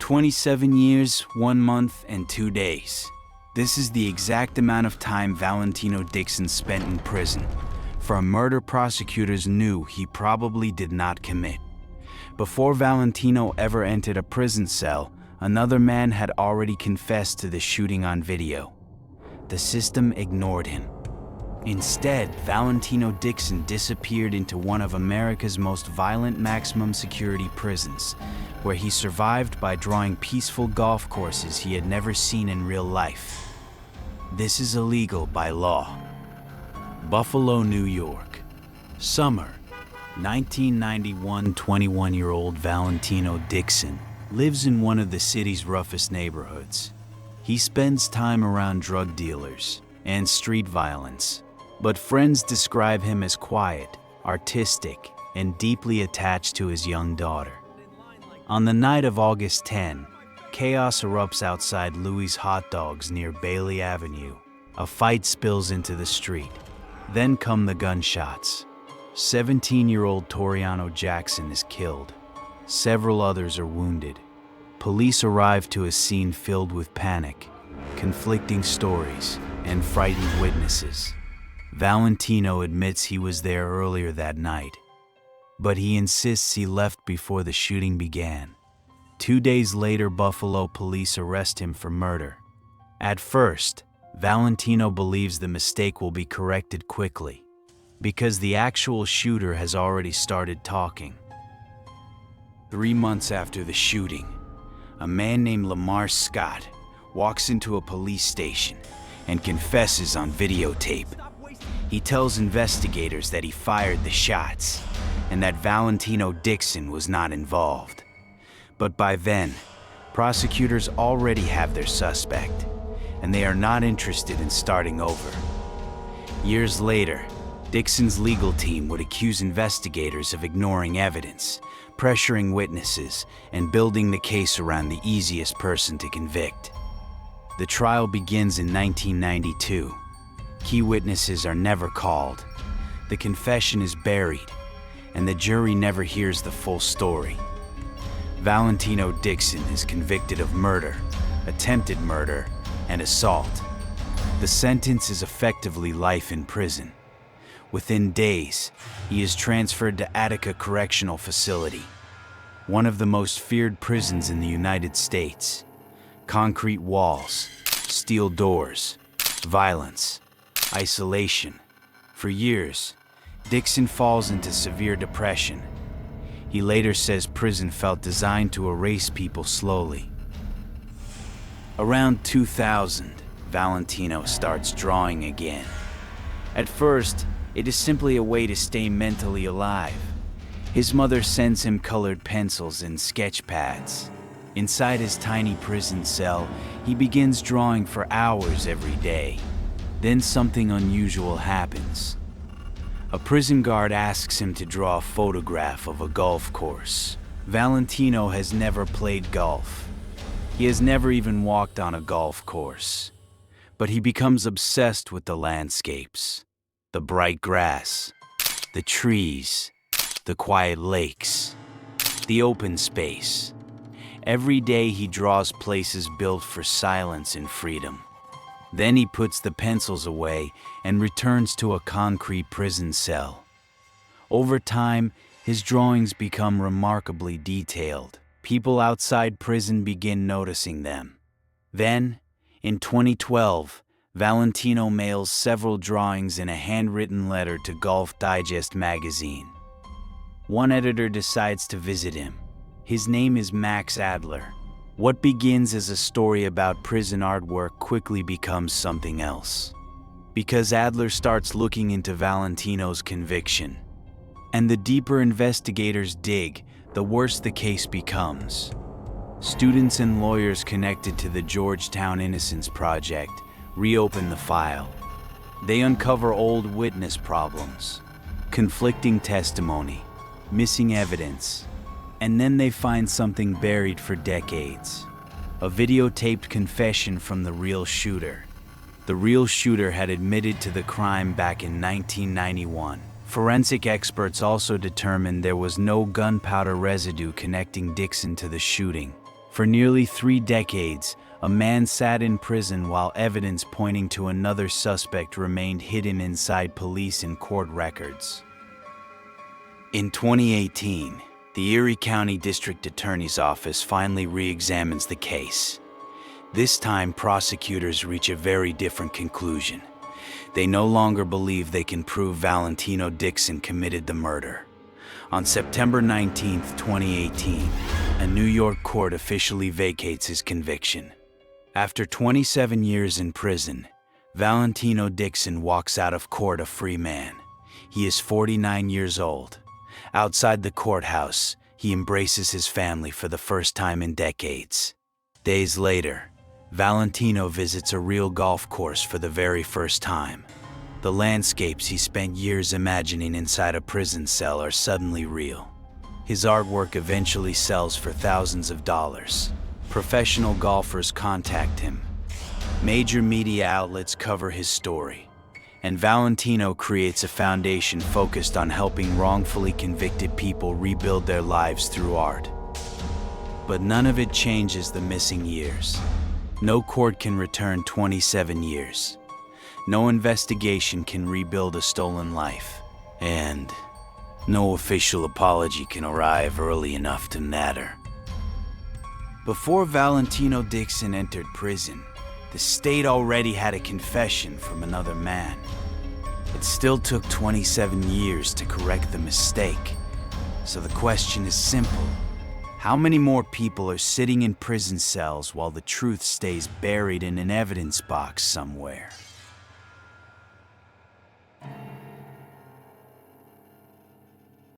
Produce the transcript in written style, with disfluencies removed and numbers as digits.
27 years, 1 month, and 2 days. This is the exact amount of time Valentino Dixon spent in prison for a murder prosecutors knew he probably did not commit. Before Valentino ever entered a prison cell, another man had already confessed to the shooting on video. The system ignored him. Instead, Valentino Dixon disappeared into one of America's most violent maximum security prisons, where he survived by drawing peaceful golf courses he had never seen in real life. This is illegal by law. Buffalo, New York. Summer, 1991. 21-year-old Valentino Dixon lives in one of the city's roughest neighborhoods. He spends time around drug dealers and street violence, but friends describe him as quiet, artistic, and deeply attached to his young daughter. On the night of August 10, chaos erupts outside Louis' Hot Dogs near Bailey Avenue. A fight spills into the street. Then come the gunshots. 17-year-old Toriano Jackson is killed. Several others are wounded. Police arrive to a scene filled with panic, conflicting stories, and frightened witnesses. Valentino admits he was there earlier that night, but he insists he left before the shooting began. 2 days later, Buffalo police arrest him for murder. At first, Valentino believes the mistake will be corrected quickly, because the actual shooter has already started talking. 3 months after the shooting, a man named Lamar Scott walks into a police station and confesses on videotape. He tells investigators that he fired the shots and that Valentino Dixon was not involved. But by then, prosecutors already have their suspect, and they are not interested in starting over. Years later, Dixon's legal team would accuse investigators of ignoring evidence, pressuring witnesses, and building the case around the easiest person to convict. The trial begins in 1992. Key witnesses are never called. The confession is buried, and the jury never hears the full story. Valentino Dixon is convicted of murder, attempted murder, and assault. The sentence is effectively life in prison. Within days, he is transferred to Attica Correctional Facility, one of the most feared prisons in the United States. Concrete walls, steel doors, violence, isolation. For years, Dixon falls into severe depression. He later says prison felt designed to erase people slowly. Around 2000, Valentino starts drawing again. At first, it is simply a way to stay mentally alive. His mother sends him colored pencils and sketch pads. Inside his tiny prison cell, he begins drawing for hours every day. Then something unusual happens. A prison guard asks him to draw a photograph of a golf course. Valentino has never played golf. He has never even walked on a golf course. But he becomes obsessed with the landscapes, the bright grass, the trees, the quiet lakes, the open space. Every day he draws places built for silence and freedom. Then he puts the pencils away and returns to a concrete prison cell. Over time, his drawings become remarkably detailed. People outside prison begin noticing them. Then, in 2012, Valentino mails several drawings in a handwritten letter to Golf Digest magazine. One editor decides to visit him. His name is Max Adler. What begins as a story about prison artwork quickly becomes something else, because Adler starts looking into Valentino's conviction. And the deeper investigators dig, the worse the case becomes. Students and lawyers connected to the Georgetown Innocence Project reopen the file. They uncover old witness problems, conflicting testimony, missing evidence, and then they find something buried for decades. A videotaped confession from the real shooter. The real shooter had admitted to the crime back in 1991. Forensic experts also determined there was no gunpowder residue connecting Dixon to the shooting. For nearly 3 decades, a man sat in prison while evidence pointing to another suspect remained hidden inside police and court records. In 2018, the Erie County District Attorney's Office finally re-examines the case. This time, prosecutors reach a very different conclusion. They no longer believe they can prove Valentino Dixon committed the murder. On September 19, 2018, a New York court officially vacates his conviction. After 27 years in prison, Valentino Dixon walks out of court a free man. He is 49 years old. Outside the courthouse, he embraces his family for the first time in decades. Days later, Valentino visits a real golf course for the very first time. The landscapes he spent years imagining inside a prison cell are suddenly real. His artwork eventually sells for thousands of dollars. Professional golfers contact him. Major media outlets cover his story. And Valentino creates a foundation focused on helping wrongfully convicted people rebuild their lives through art. But none of it changes the missing years. No court can return 27 years. No investigation can rebuild a stolen life. And no official apology can arrive early enough to matter. Before Valentino Dixon entered prison, the state already had a confession from another man. It still took 27 years to correct the mistake. So the question is simple. How many more people are sitting in prison cells while the truth stays buried in an evidence box somewhere?